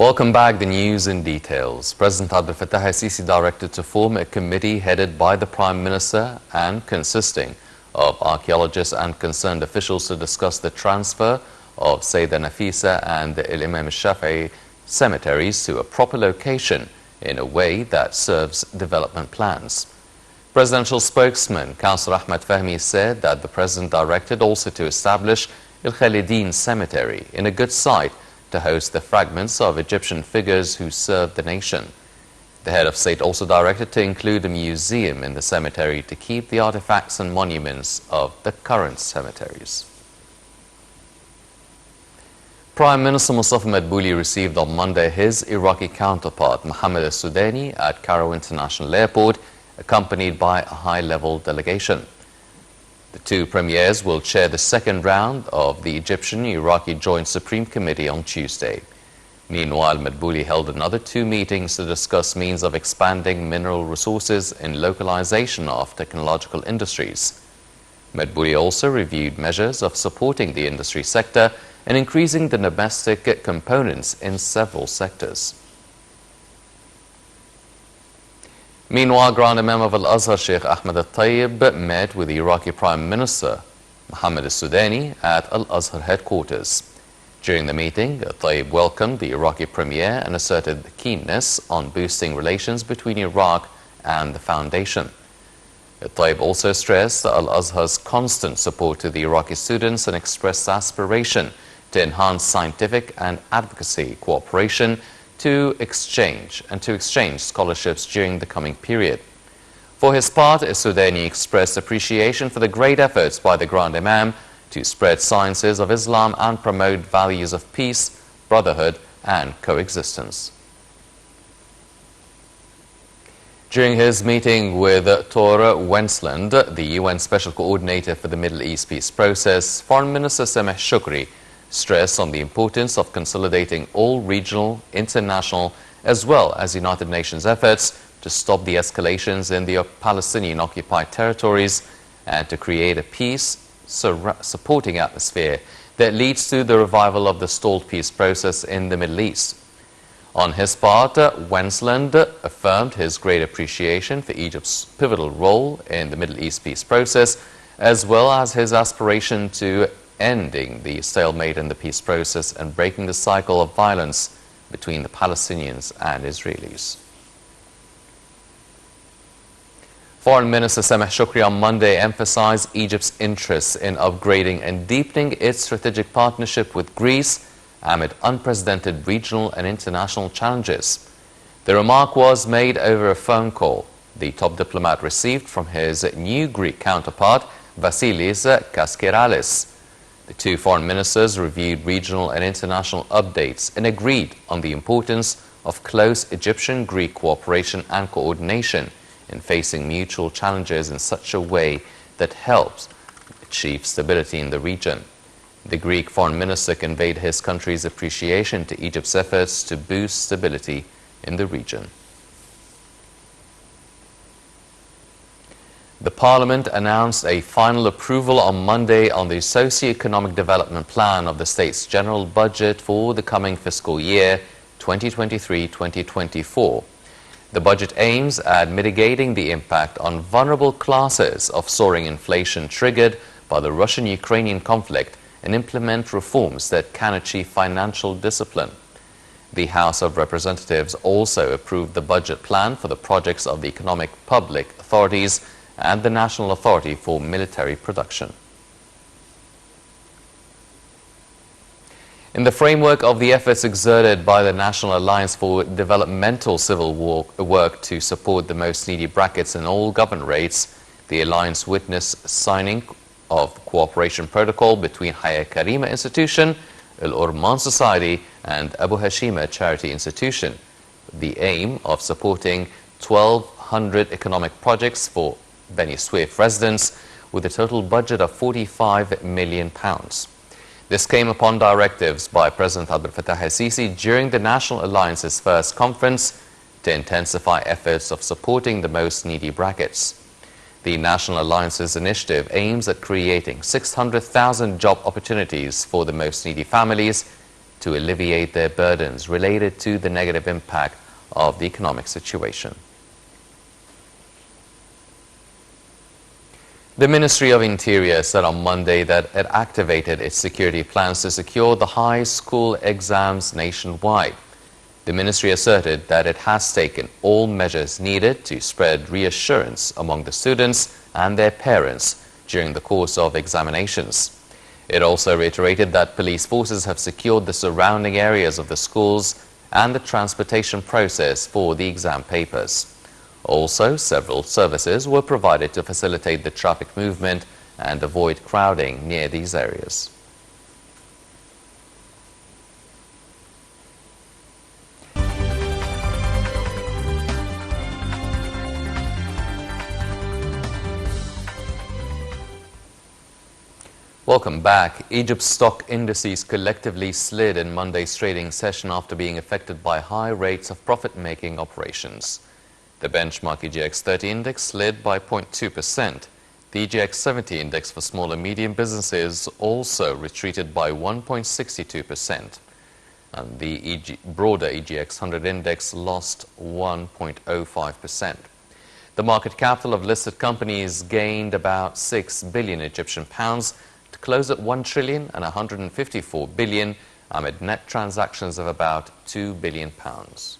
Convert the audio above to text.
Welcome back. The news in details. President Abdel Fattah al-Sisi directed to form a committee headed by the Prime Minister and consisting of archaeologists and concerned officials to discuss the transfer of Sayyidah Nafisa and the Imam al-Shafi'i cemeteries to a proper location in a way that serves development plans. Presidential spokesman Councillor Ahmed Fahmy said that the President directed also to establish Al-Khalidin Cemetery in a good site to host the fragments of Egyptian figures who served the nation. The head of state also directed to include a museum in the cemetery to keep the artifacts and monuments of the current cemeteries. Prime Minister Mustafa Madbouli received on Monday his Iraqi counterpart Mohammed al-Sudani at Cairo International Airport, accompanied by a high-level delegation. The two premiers will chair the second round of the Egyptian-Iraqi Joint Supreme Committee on Tuesday. Meanwhile, Madbouli held another two meetings to discuss means of expanding mineral resources and localization of technological industries. Madbouli also reviewed measures of supporting the industry sector and increasing the domestic components in several sectors. Meanwhile, Grand Imam of Al-Azhar Sheikh Ahmed al-Tayyib met with the Iraqi Prime Minister Mohammed al-Sudani at Al-Azhar headquarters. During the meeting, al-Tayyib welcomed the Iraqi Premier and asserted keenness on boosting relations between Iraq and the foundation. Al-Tayyib also stressed Al-Azhar's constant support to the Iraqi students and expressed aspiration to enhance scientific and advocacy cooperation to exchange scholarships during the coming period. For his part, al-Sudani expressed appreciation for the great efforts by the Grand Imam to spread sciences of Islam and promote values of peace, brotherhood and coexistence. During his meeting with Tor Wennesland, the UN Special Coordinator for the Middle East Peace Process, Foreign Minister Sameh Shoukry stressed on the importance of consolidating all regional, international, as well as United Nations efforts to stop the escalations in the Palestinian-occupied territories and to create a peace-supporting atmosphere that leads to the revival of the stalled peace process in the Middle East. On his part, Wennesland affirmed his great appreciation for Egypt's pivotal role in the Middle East peace process, as well as his aspiration to ending the stalemate in the peace process and breaking the cycle of violence between the Palestinians and Israelis. Foreign Minister Sameh Shoukry on Monday emphasized Egypt's interests in upgrading and deepening its strategic partnership with Greece amid unprecedented regional and international challenges. The remark was made over a phone call the top diplomat received from his new Greek counterpart, Vasilis Kaskeralis. The two foreign ministers reviewed regional and international updates and agreed on the importance of close Egyptian-Greek cooperation and coordination in facing mutual challenges in such a way that helps achieve stability in the region. The Greek foreign minister conveyed his country's appreciation to Egypt's efforts to boost stability in the region. The Parliament announced a final approval on Monday on the socio-economic development plan of the state's general budget for the coming fiscal year 2023-2024. The budget aims at mitigating the impact on vulnerable classes of soaring inflation triggered by the Russian-Ukrainian conflict and implement reforms that can achieve financial discipline. The House of Representatives also approved the budget plan for the projects of the Economic Public Authorities and the National Authority for Military Production. In the framework of the efforts exerted by the National Alliance for Developmental Civil Work to support the most needy brackets in all governorates, the Alliance witnessed signing of the cooperation protocol between Haya Karima Institution, Al-Urman Society and Abu Hashima Charity Institution, the aim of supporting 1,200 economic projects for Beni Suef residents with a total budget of £45 million. This came upon directives by President Abdel Fattah al-Sisi during the National Alliance's first conference to intensify efforts of supporting the most needy brackets. The National Alliance's initiative aims at creating 600,000 job opportunities for the most needy families, to alleviate their burdens related to the negative impact of the economic situation. The Ministry of Interior said on Monday that it activated its security plans to secure the high school exams nationwide. The ministry asserted that it has taken all measures needed to spread reassurance among the students and their parents during the course of examinations. It also reiterated that police forces have secured the surrounding areas of the schools and the transportation process for the exam papers. Also, several services were provided to facilitate the traffic movement and avoid crowding near these areas. Welcome back. Egypt's stock indices collectively slid in Monday's trading session after being affected by high rates of profit-making operations. The benchmark EGX 30 index slid by 0.2%. The EGX 70 index for small and medium businesses also retreated by 1.62%. And the broader EGX 100 index lost 1.05%. The market capital of listed companies gained about 6 billion Egyptian pounds to close at 1 trillion and 154 billion amid net transactions of about 2 billion pounds.